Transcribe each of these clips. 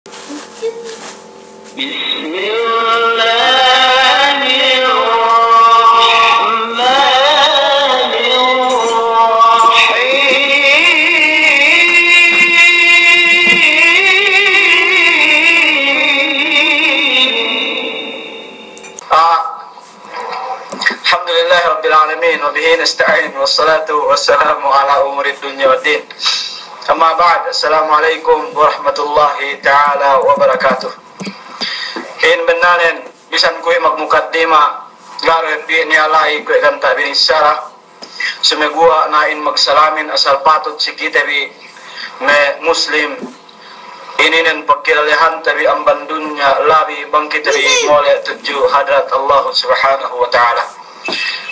Alhamdulillahirrabbilalamin wa bihi nasta'in wassalatu wassalamu ala umurid dunya waddin. Amma ba'd. Assalamualaikum warahmatullahi ta'ala wabarakatuh. In benanen bisan kuy magmukaddima garo bi ni alai kuy ganta bin syarah sumegua nain magsalamin asal patut si kita bi me muslim ininen pagkilalihan tabi ang bandunya labi bangkit tabi mole tuju hadrat Allah subhanahu wa ta'ala.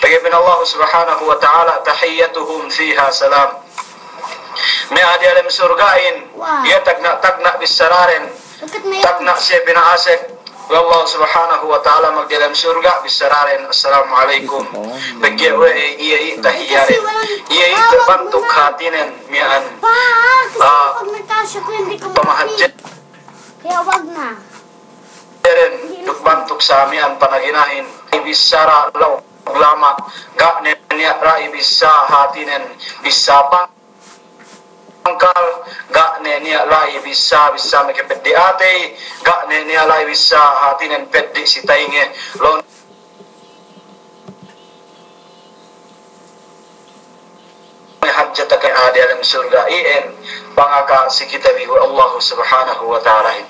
Bagaimana Allah subhanahu wa ta'ala tahiyyatuhum fiha salam. May adi alam surgain ia tagna bisararin tagna siya pinaasik Allah subhanahu wa ta'ala magdalam surga bisararin. Assalamualaikum bagyawe iya tahiyarin iya terbantuk hatinin mian pamahadjad kaya wag na bantuk sa mian panaginahin ibisara law lama gak nenya rai bisa hatinen bisa pangkal gak nenya rai bisa mekepedi ate gak nenya rai bisa hatinen pedi si tainge lon hajjat ke ade alam surga in pangaka si kita bihu Allah subhanahu wa ta'ala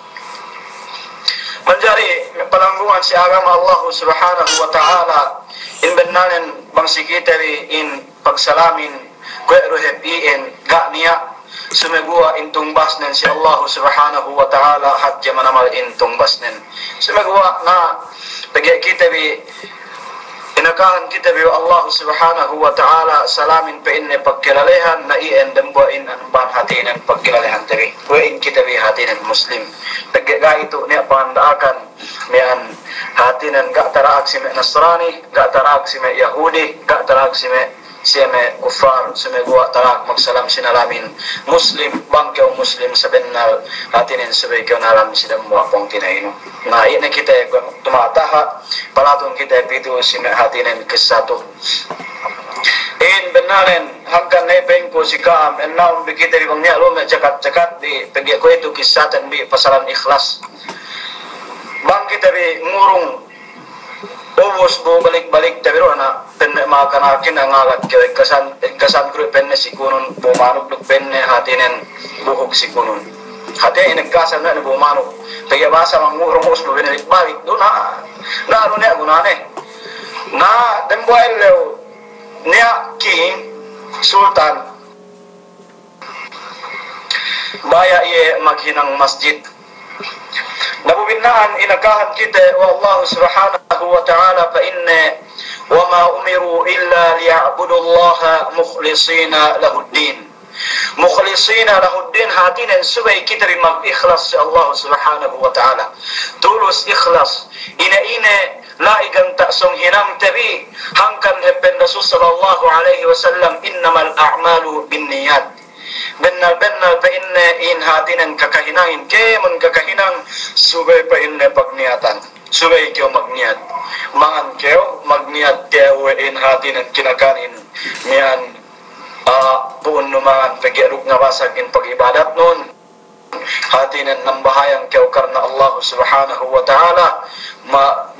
menjadi pelanggungan si agama Allah subhanahu wa ta'ala in benanen bang sikita in pagsalamin kwe ruheb in gak niya sumegua in tungbas nen si Allah subhanahu wa ta'ala hadja manamal in tungbas nen sumegua na bagi kita inakahan kita Allah subhanahu wa ta'ala salamin pa inne pagkilalehan na ien dambua in anban hatinan pagkilalehan tabi kwe in kita hatinan muslim bagi ito niya pandaakan mian hatinan gak taraak si me Nasrani gak taraak si me Yahudi gak taraak si me kufar sumegua tarak magsalam sinalamin muslim bangkaw muslim sa bennal hatinin sabay kaw nalam sinamwa pong tinaino na ina kita tumataha palatong kita pito si me hatinin kesato in benalen hanggang na ipengko si kaam and now bikita ribang niya lume jakat di pagya ko ito kisatan bi pasalan ikhlas bang kita bi ngurung ubos bu balik-balik tabi ro na penne makanakin ang alat kasan kru penne si kunun bumanok luk penne hatinen buhok si kunun hati inagkasan na bumanok tayo basa mangurong ubos bu balik do na ano niya gunane na demboel leo niya king sultan baya iye maghinang masjid nabubinaan inagahan kita wa Allah subhanahu wa ta'ala fa inna wa ma umiru illa liya'budu Allah mukhlisina lahuddin hatinan subay kita rin mag-ikhlas sa Allah subhanahu wa ta'ala tulus ikhlas ina laigan taksong hinam tabi hangkan hepen Rasul sallallahu alaihi wasallam innamal a'malu binniyat benar pa inne in hatinan kakahinangin kemon kakahinang subay pa inne pagniatan subay kyo magniat mangan kyo magniat kyo in hatinan kinakanin niyan buon numangan pagyarug nga basag in pag-ibadat nun hatinan ng bahayang kyo karna Allah subhanahu wa ta'ala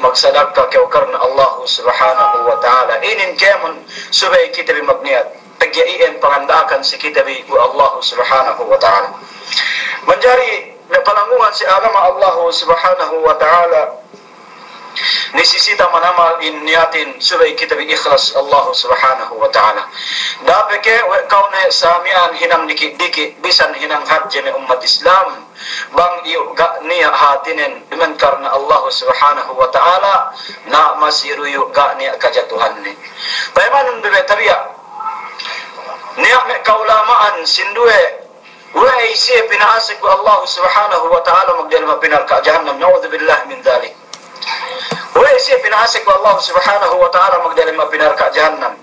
magsadagka kyo karna Allah subhanahu wa ta'ala inin kemon subay kita rin magniat tagyaiin pangandakan si kitabi ku Allah subhanahu wa ta'ala menjadi panangungan si agama Allah subhanahu wa ta'ala nisisita manamal in niyatin subay kitabi ikhlas Allah subhanahu wa ta'ala dapat ke kau ne samian hinang dikit-dikit bisan hinang hadja ni umat Islam bang iyo ga niya hatinin iman karna Allah subhanahu wa ta'ala na masiruyo ga niya kajatuhan ni payman bebe tabiya niya me kaulamaan sindue wa isi pinaasik wa Allah subhanahu wa ta'ala magdalma pinar ka jahannam na'udhu billah min dhalik wa isi pinaasik wa Allah subhanahu wa ta'ala magdalma pinar ka jahannam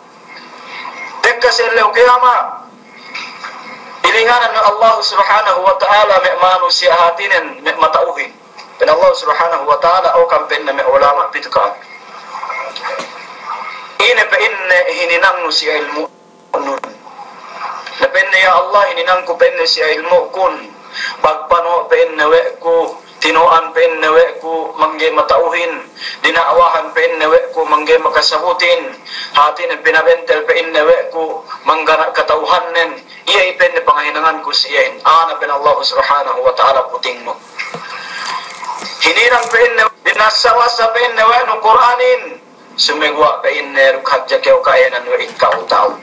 tekka sirlew kiyama Ilinganan ng Allah subhanahu wa ta'ala may manusia hatinin may matauhin. Dan Allah subhanahu wa ta'ala o kampen na may ulama pitukaan. Ine pa inne hininang no si ilmu nun. Napenne ya Allah hininang ko penne si ilmu kun. Pagpano penne we ko tinuan penne we ko mangge matauhin. Dinaawahan penne we ko mangge makasabutin. Hatin pinabentel penne we ko manggana katauhanen. Iya ipenne pangahinangan ko siya. Ana ben Allah subhanahu wa ta'ala puting mo. Hinirang penne dinasawasa penne we no Quranin. Sumegwa penne rukhadja keo kaenan we ikaw tao.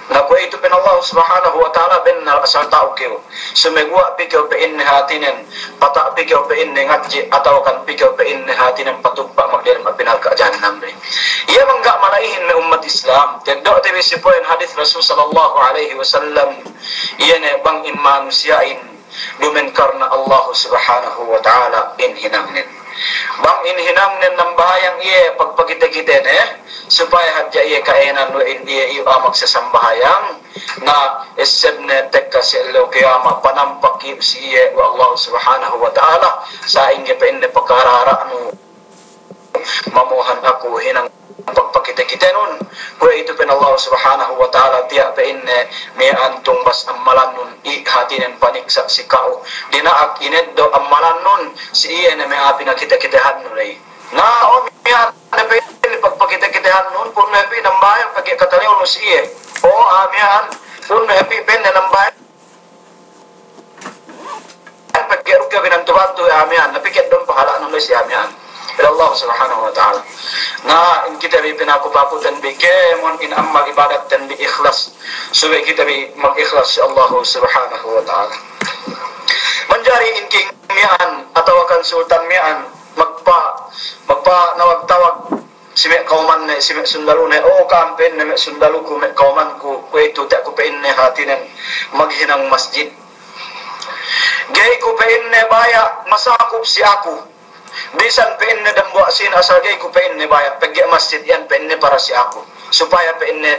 Nakuha ito pin Allah subhanahu wa ta'ala bin asal tao keo. Sumegwa pikaw penne hatinen. Pata pikaw penne ngadji atau kan pikaw penne hatinen patugpa magdirim apinal ka jahannam. Ia mangga malaihin me umat Islam. Tiagdo tibi si poin hadith Rasul sallallahu alaihi wasallam. Ia ne bang in manusiain dumen karena Allah subhanahu wa ta'ala inhinangnin. Bang inhinangnin ng bahayang iya pagpagita-kita supaya hadya iya kainan no iya iyo magsasambahayang na isebne tekka si ilo kiyama panampakib si iya wa Allah subhanahu wa ta'ala sa inge pa inne pagkarara no mamuhan ako hinang pagpakita-kita nun kaya ito pin Allah subhanahu wa ta'ala tiya pa inne may antong bas amalan nun ihatinan paniksa si kao dinaak ineddo amalan nun si iya na may api na kita-kitahan nun ay na o miyan na pa inne pagpakita-kitahan nun kung may api ng bayan pagkataliw nun si iya o amiyan kung may api pin na ng bayan pagkirog ka pinantubato amiyan napikit doon pahala nun si amiyan Allah subhanahu wa ta'ala na in kita bi pinakupakutan bi kemon in amal ibadat dan bi ikhlas suwe kita bi mag-ikhlas si Allah subhanahu wa ta'ala manjari in king mian atau akan sultan mian magpa nawag-tawag si mek kauman ne si mek sundalu ne o kampen ne mek sundalu ko mek kauman ko ito tak ko pain ne hatinen maghinang masjid gay ko pain ne baya masakop si ako bisan pain na dambo asin asal gay ko pain ne bayar pagya masjid yan pain ne para si ako supaya pain ne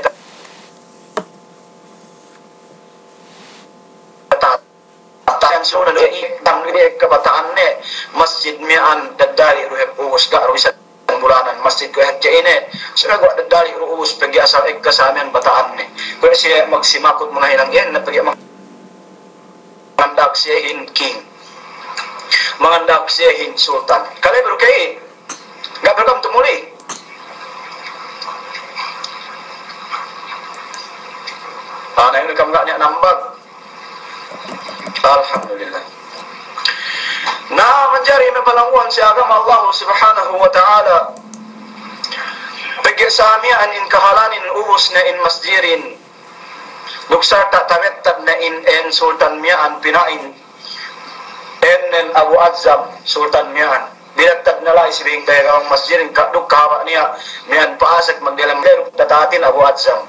tayan sunan tang ni kabataan ne masjid mian dadali ruheb uus ga ruisan bulanan masjid ko hadja ine sura gwa dadali ruus pagya asal kasamen bataan ne kaya siya magsimakot mga hinang yan na pagya mandak siya hin king mengandak siyahin sultan. Kalian berkait, nggak berkam temuli. Nah ini kamu nggak nambah. Alhamdulillah. Nah mencari mebalanguan si agama Allah subhanahu wa ta'ala. Pergi samian in kahalanin ubus na in masjirin. Luksar tak tawetat na in sultan mian pinain. Enen Abu Azam Sultan mian binatag na lang isibing kaya kang masjid kaduk kawa niya mian paasak magdalam gero tatatin Abu Azam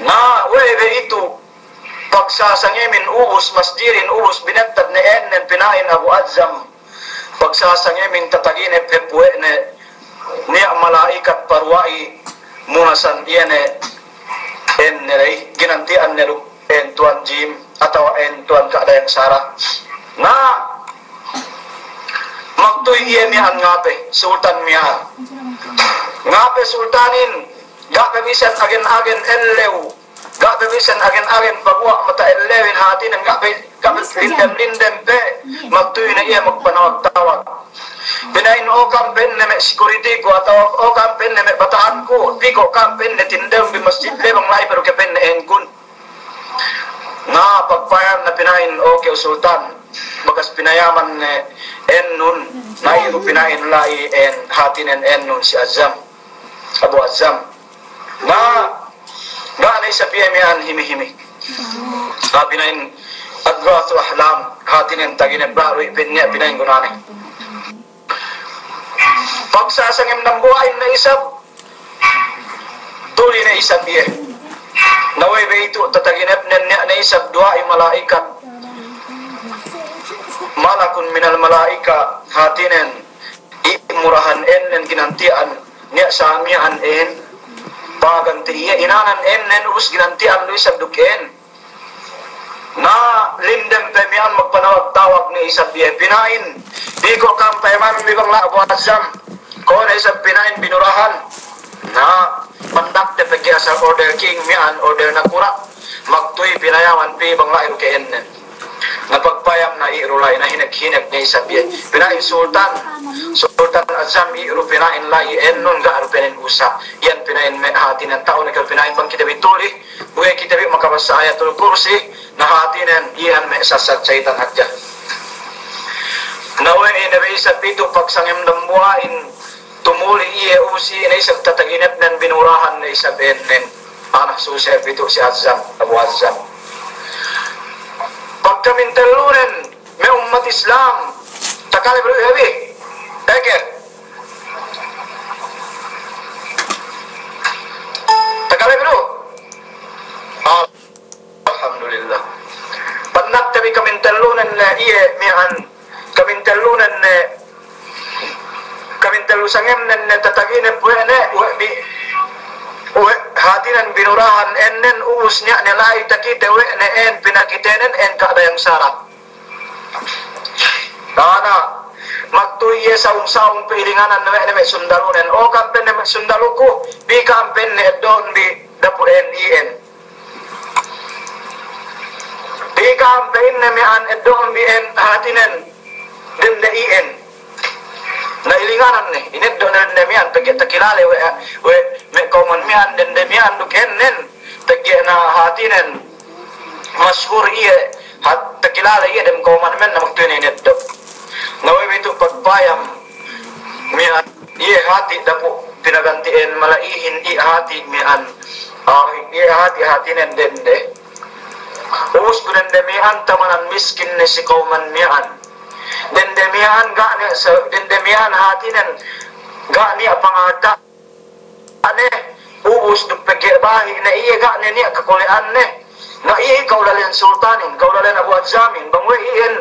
na webe itu pagsasangimin ubus masjidin ubus binatag na enen pinain Abu Azam pagsasangimin tatagin pepwe ne niya malaikat parwai munasan iyane enne ginantian ne en tuan Jim atau en tuan keadaan Sarah na magtuy iya miyan ngape sultan miyan ngape sultanin gak kebisan agen-agen ellew gak kebisan agen-agen pagwa mata ellewin hati ng gak lindem-lindem pe magtuy na iya magpanawag-tawag pinain o kampen na may security ko atau o kampen na may bataan ko di ko kampen na tindem di masjid lebang lai pero kepen na engkun na pagpayan na pinain okay sultan bagas pinayaman en nun na iyo pinain lai en hatin en nun si Azam Abu Azam na ganay sa piyamian himi-himi na pinain adwatu ahlam hatin en tagin baro ipinnya pinain gunani pagsasangim ng buhay na isab tuloy na isab iya naway ba ito tataginap na isab dua ay malaikat malakun minal malaika hatinen imurahan en ginantian niya samian en baganti iya inanan en ubus ginantian lo isab duken na lindem pemian magpanawag-tawag ni isang biya pinain di ko kampayman bibang la Abu Azam ko na isang pinain binurahan na pandakte pagi asal order king mian order na kura magtuy pinayaman bibang la irukain na pagpayam na irulay na hinag-hinag ni isang biya pinain Sultan Azam iru pinain la nun ga arupinin usa yan pinain may hati ng tao na pinain bang kita bituli buhay kita bit makabasa ayatul kursi na hati ng iyan may sasatsaitan adya nawin inabi isa pito pagsangim ng buhain tumuli iya usi na isang tataginat ng binurahan na isang benen anak susi pito si Azam Abu Azam pagkamintalunan may umat Islam takali bro yabi Eker takali bro alhamdulillah panak tabi kamintalunan na iya mian kamintalunan na kamintalusangem na tatagina puwene hatinan binurahan enen uus niya nilay takite na en pinakitenen en kadayang sarap tana magtuye sa saung pilinganan na may sundalunan o kampen na may sundaluko bi kampen na doon bi dapuren ien bi kampen na may an doon bi en hatinan din na ien na ilinganan ni init doon na may an pagkita kilale we may common may an din na may an dukenen tagya na hatinan masyur iya hat takilala iya dem common man na magtuye na init doon naway ito pagpayam mian iya hati dapo pinagantiin malaihin iya hati mian iya hati nen dende uus ko dende mian tamanan miskin ni si kauman mian dende mian gani sa dende mian hati nen gani apangata ane uus do pagbahi na iya gani niya kakulian ne na iya kaulalan sultanin kaulalan Abu Azamin bangwe iyan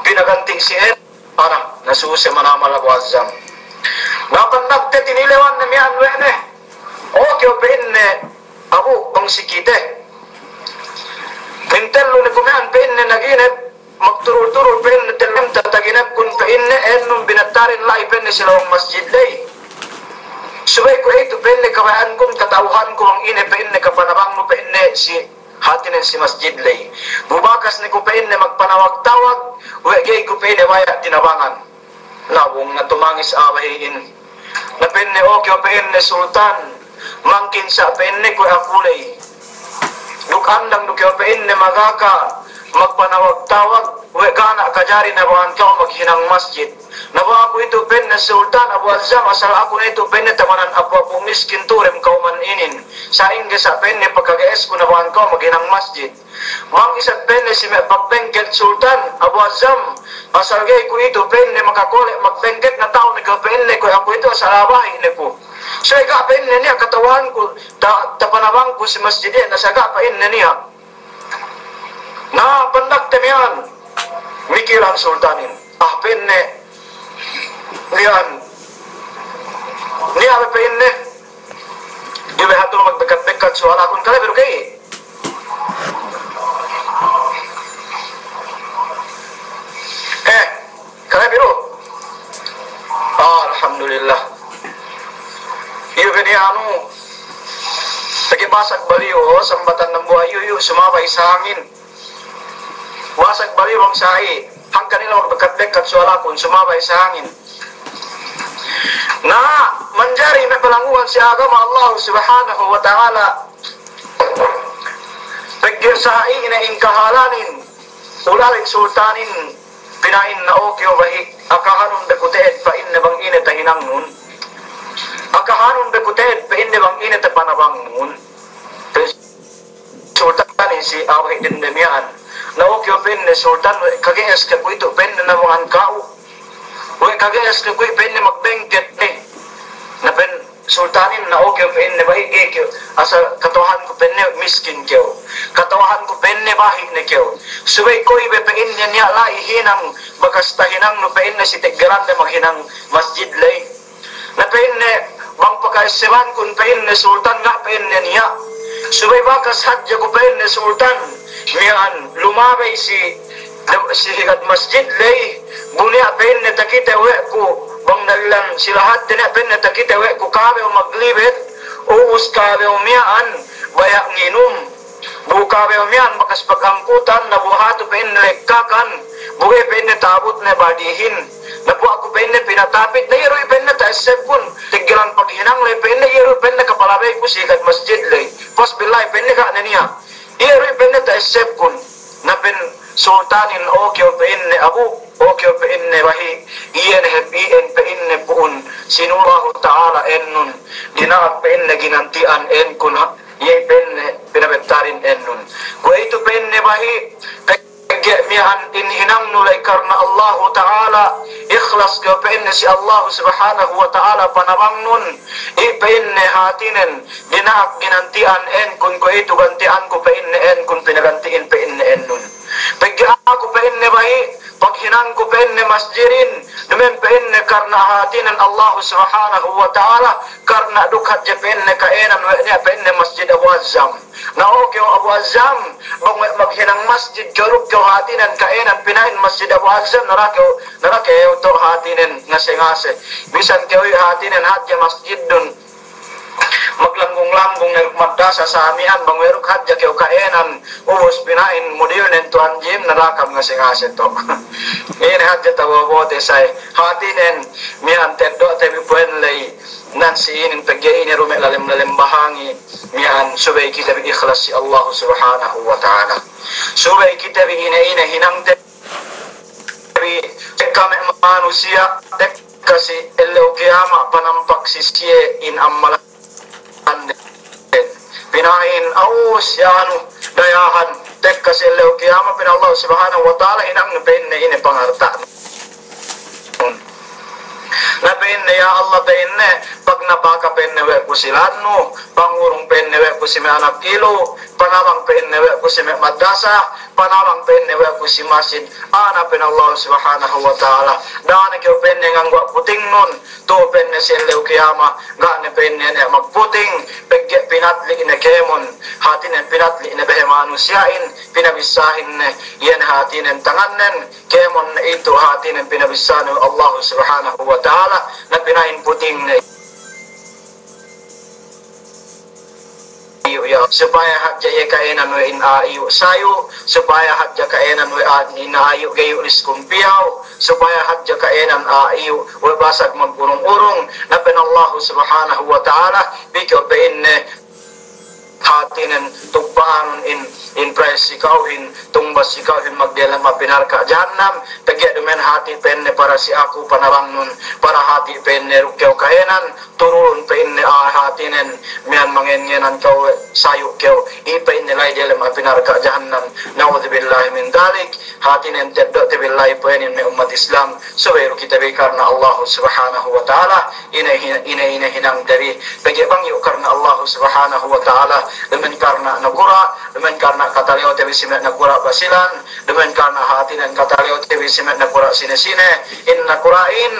pinaganting siya parang nasusi manamal Abu Azam napanagte tinilewan na miyan wene okay open ne abu bang sikite pintello ne kumian pen ne naginep magturul-turul pen ne telem tataginep kun pen ne nung binatarin lai pen ne silawang masjid day subay ko ito pen ne kawayan kong katauhan ko ang ine pen ne kapanabang mo pen ne si hatinan si masjid lay bubakas ni kupain na magpanawag-tawag wegay kupain na waya tinabangan nawong na tumangis awahin na penne okay pain na sultan mangkin sa penne ko akulay dukan lang dukaw pain na magaka magpanawag-tawag wegana kajari na buwan ka maghinang masjid nabawa ko ito pen na sultan Abu Azam asal ako na ito pen na tamanan apo miskin turem kauman inin sa inga sa pen na pagkagaes ko na buwan ka maghinang masjid mang isang pen na si pagbengket sultan Abu Azam asal gay ko ito pen na makakole magbengket na tao na pen na ko ako ito sa labahin na po so ikapen na niya katawan ko tapanabang ko si masjid na sagapain na niya na pandagtamian mikilang sultanin penne lian niya penne di ba hato magdekat-dekat so ala kun kala pero kay kala pero alhamdulillah iyo gani anu tagibasag baliw sambatan ng buhay yuyu sumabay sa hangin wasag baliw ang sahi hanggang nila magdekat-dekat so ala kun sumabay sa hangin na manjari may palanguhan si agama Allah subhanahu wa ta'ala pagkirsahi na ingkahalanin ulaling sultanin pinain na okay o bahik akahanong dakuteed pa inna bang init ang hinang nun akahanong dakuteed pa inna bang init ang panabang nun sultanin si away din damian na okay o pin ni sultan kageas ka ko ito pin na namangan kao Uy, kagayas na ko'y pwede magbengket ni. Na pen sultanin na okay pwede bahig kyo. Asa katawahan ko pwede miskin kyo. Katawahan ko pwede bahig na kyo. Suway ko'y bepein niya lai hinang bakas tahinang no pwede na si Teggaran na maghinang masjid lay. Na pwede bang pagkaisiman kung pwede na sultan nga pwede niya. Suway bakas hadya ko pwede na sultan. mian lumabay si higad masjid lay bunya penne takita weku bang dalan silahat tena penne takita weku kabe maglibet uus kabe mian bayak nginum buka be mian bakas pagangkutan na buhato penne lekkakan buge penne tabut na badihin na bu aku penne pinatapit na iro penne ta sepun tigilan paghinang lay penne iro penne kapalabay ko sikat masjid lay pos bilay penne ka naniya iro penne ta sepun na pen sultanin okyo penne abu okyo penne wahi iyan habiin penne puun sinullahu ta'ala ennun dina penne ginantian en kun ye penne pinabentarin ennun ko itu penne bahi mihan inhinang nulay karna Allah Ta'ala ikhlas ko penne si Allah subhanahu wa ta'ala panabang nun penne hatinen dinaak ginantian en kun ko itu gantian ko penne en kun pinagantiin penne ennun pagya ako penne bahi paghinang ko penne masjirin namen penne karna hatinan Allah subhanahu wa ta'ala karna dukhat je penne kaenan wa penne masjid Abu Azzam na okyo Abu Azzam bang maghinang masjid garuk ko hatinan kaenan pinain masjid Abu Azzam narake to hatinan ngase-ngase bisan kawi hatinan hadja masjid dun maglanggung-langung ng madrasa sa amihan bang weruk hadja keo kaenan ubos pinain modern tuan jim narakam ngase-ngase to ini hadja tawabote say hatinen mian tendo tebi puen lay nan siinin pagyain rume lalim bahangi mian subay kita bi ikhlas si Allah subhanahu wa ta'ala subay kita bi ina hinang tebi kami manusia tek kasi elo kiyama panampak sisye in amalan pinain aus yanu dayahan tek kasi elo kiyama pin Allah subhanahu wa ta'ala hinang penne ini pangarta na penne ya Allah penne pag napaka penne we ko silano pangurong penne we ko si anak kilo panawang penne we ko si madrasa panawang penne we ko si masjid ana pen Allah subhanahu wa ta'ala dana ke penne ngangwa puting nun to penne sel kiyama gane penne ne magputing pegge pinatli ina kemon hatin en pinatli ina behe manusiain pinabisahin ne yen hatin en tangannen kemon itu hatin en pinabisan Allah subhanahu wa ta'ala na pinain puting ne supaya hadja ye kaenan we in ayu sayu supaya hadja kaenan we in ayu gayu iskumpiaw supaya hadja kaenan ayu we basag magurong-urong na pen Allah subhanahu wa ta'ala bikyo peinne hatinen tugbaan in price sikawin tumbas sikawin magdela mapinar ka jahannam tagya dumen hati penne para si aku panarang nun para hati penne rukyaw kaenan turun penne hatinen mian mangengenan kau sayu kau ipenne lai dela mapinar ka jahannam naudzubillahi min dalik hatinen teddo tebillahi penin me umat Islam suweru kita be karna Allah subhanahu wa ta'ala ina hinang dari bagi bang yuk karna Allah subhanahu wa ta'ala demen karna nagura demen karna kata leo tebi simet nagura basilan demen karna hati dan kata leo tebi simet nagura sine-sine inna qura'in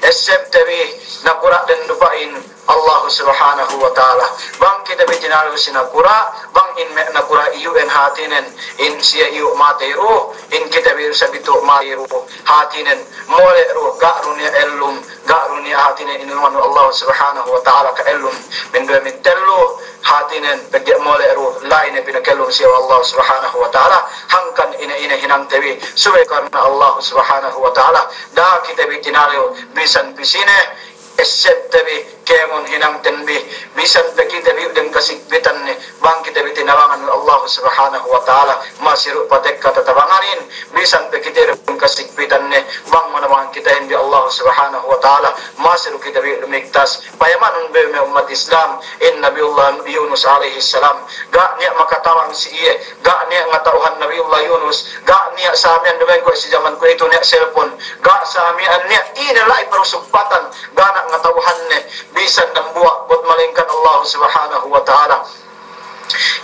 esep tebi nagura dan dupain Allah subhanahu wa ta'ala bang kita bitinalu sinagura bang in me nagura iyu en hatinen in siya iyu matiru in kita biru sabitu matiru hatinen mole ru ga'runia ellum ga'runia hatinen inuman Allah subhanahu wa ta'ala ka ellum min dua min tellu hatinen pegge mole ru lain pinakellum siya Allah subhanahu wa ta'ala hangkan ina hinang tebi suwe karna Allah subhanahu wa ta'ala da kita bitinalu bisan pisine esep tabi kemon hinang tenbi bisan bagi tabi udang kasigbitan ni bang kita bitinawangan Allah subhanahu wa ta'ala masiru patek kata tabanganin bisan bagi tabi udang kasigbitan ni bang manawangan kita hindi Allah subhanahu wa ta'ala masiru kita bitumigtas payaman unbe me umat Islam in Nabiullah Yunus alaihi salam ga niya makatawang si iye ga niya ngatauhan Nabiullah Yunus ga niya sa amian dumen ko si zaman ko ito niya cellphone ga sa amian niya inalay parusumpatan ga na ngatauhan ni bisan ng buwak buat malingkan Allah subhanahu wa ta'ala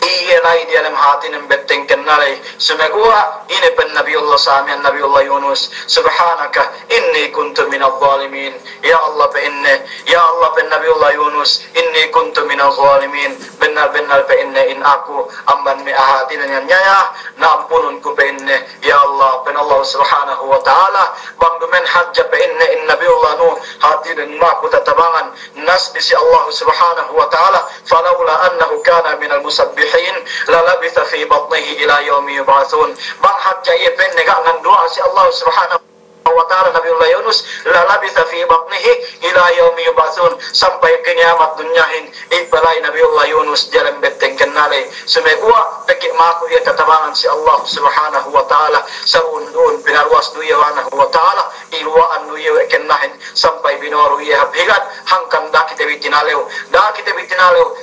iyanay di alam hati ng benteng kenalay sumagua ini pen Nabiullah sa amin Nabiullah Yunus subhanaka inni kuntu minal zalimin ya Allah pen Nabiullah Yunus inni kuntu minal zalimin benar-benar pe inne in aku amban mi ahati dengan nyaya na ampunun ku pe inne ya Allah pen Allah subhanahu wa ta'ala bang dumen hajja pe inne in nabiullah nuh hati dan ma ku tatabangan nas bisi Allah subhanahu wa ta'ala falaula annahu kana minal musabbihin la labitha fi batnihi ila yaumi yub'atsun bang hajja ye pe nega ngan doa si Allah subhanahu wa ta'ala Nabiullah Yunus la labitha fi batnihi ila yaumi yub'atsun sampai kiamat dunyahin ibalai Nabiullah Yunus dalam beteng kenale sumegua pekik maku ia tatabangan si Allah subhanahu wa ta'ala sarundun pinarwas duya wa ta'ala iluan duya kenahin sampai binoru ia habigat hangkan da kita bitinaleu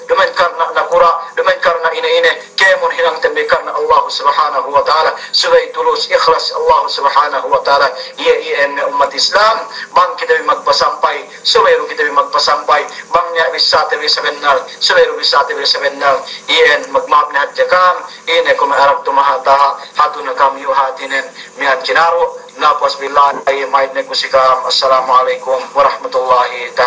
demen karena nakura demen karena ine kemun hilang tembe karena Allah subhanahu wa ta'ala subai tulus ikhlas Allah subhanahu wa ta'ala umat Islam bang kita magpasampay subayro kita magpasampay bang nya bisa benar subayro bisa benar iyan magmap na hadjakam ine kumaarap tumahata hatun kami yuhatinen miat kinaro napos billahi ay maid negusikam assalamualaikum warahmatullahi ta'ala